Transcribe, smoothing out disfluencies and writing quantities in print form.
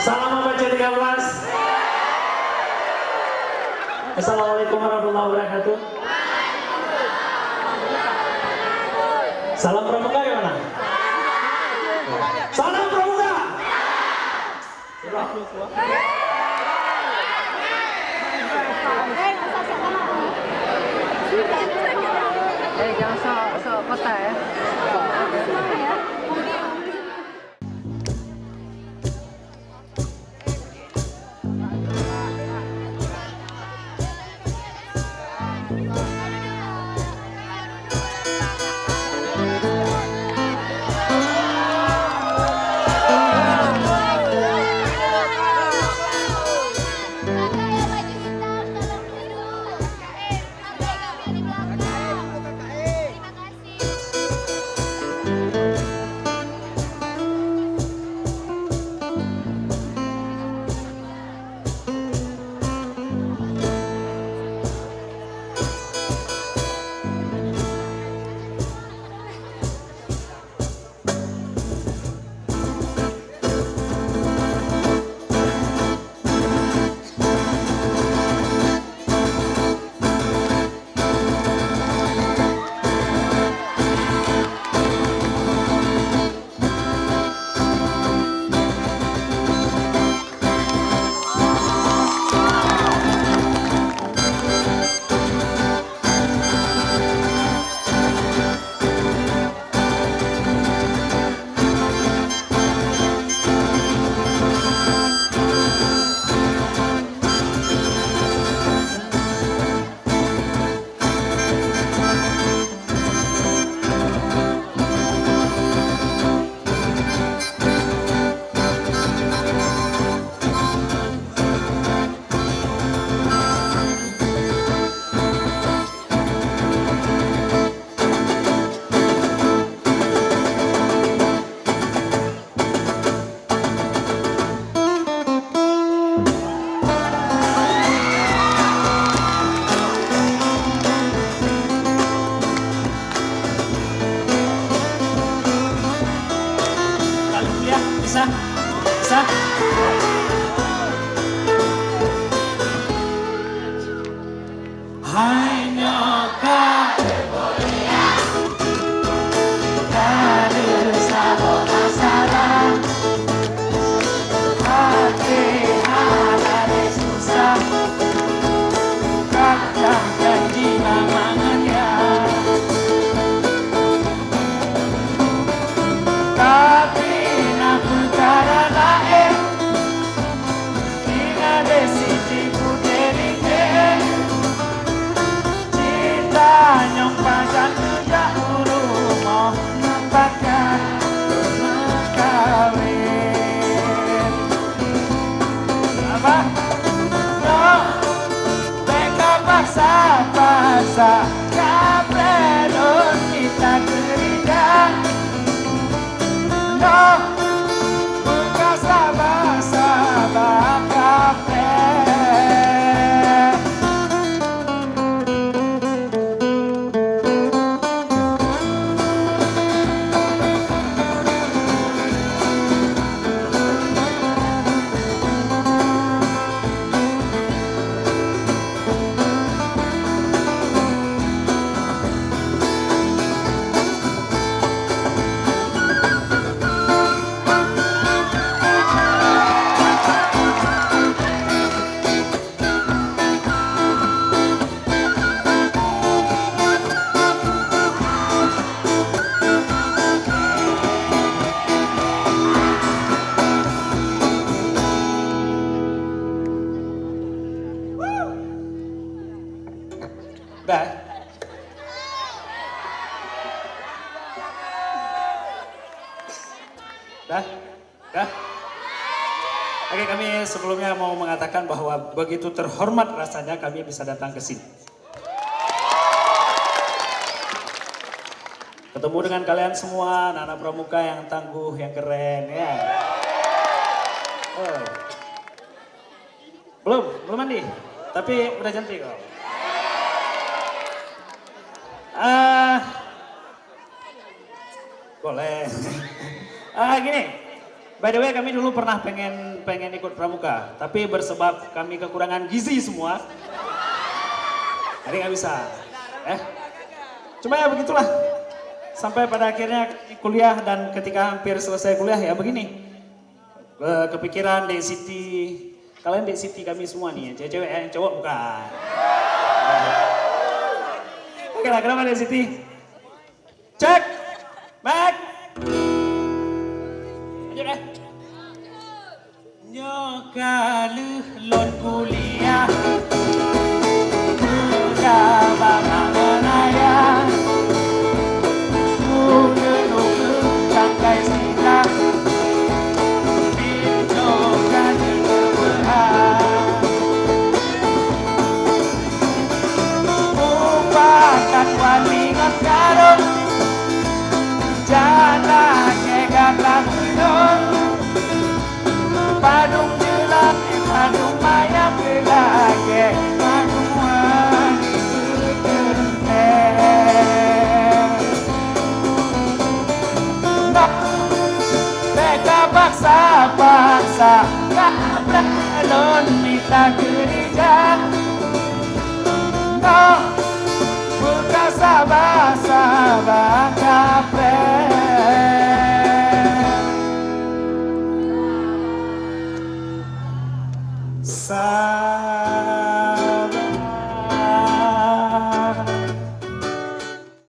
Salam apa C13? Assalamualaikum warahmatullahi wabarakatuh. Salam pramuka gimana? Salam pramuka. Jangan sok kota ya. Bisa? Hai nyoka kadu sabona salah hati halale susah kadang janji namangan ya tapi nak perkara lain ingat desi tipu derike cinta nyong pajan tidak urumo nampakkan mekawin apa? No beka paksa-paksa kabelon kita geridah no buka sabar-sabar kafe. Dah. Dah. Dah. Oke, kami sebelumnya mau mengatakan bahwa begitu terhormat rasanya kami bisa datang ke sini. Ketemu dengan kalian semua, anak-anak pramuka yang tangguh, yang keren ya. Oh. Belum mandi, tapi udah cantik kok. Boleh. Gini, By the way, kami dulu pernah pengen ikut pramuka, tapi bersebab kami kekurangan gizi semua, jadi nggak bisa. Cuma ya begitulah. Sampai pada akhirnya kuliah dan ketika hampir selesai kuliah ya begini. Kepikiran Dek Siti, kalian Dek Siti kami semua nih, cewek-cewek yang cowok bukan. Oke lah, kenapa Dek Siti? Cek, back. Lanjut. Nyokaluh lon kuliah, muda bama menaya, muda tangkai sila, bintokan berhak, upakan walingan karung, jana kegatang hidung. Padung jelas, padung mayam gelage, padung wangi berkeneh. Nak beka paksa, kabralon minta gereja. Nak buka sabah kapre. Sa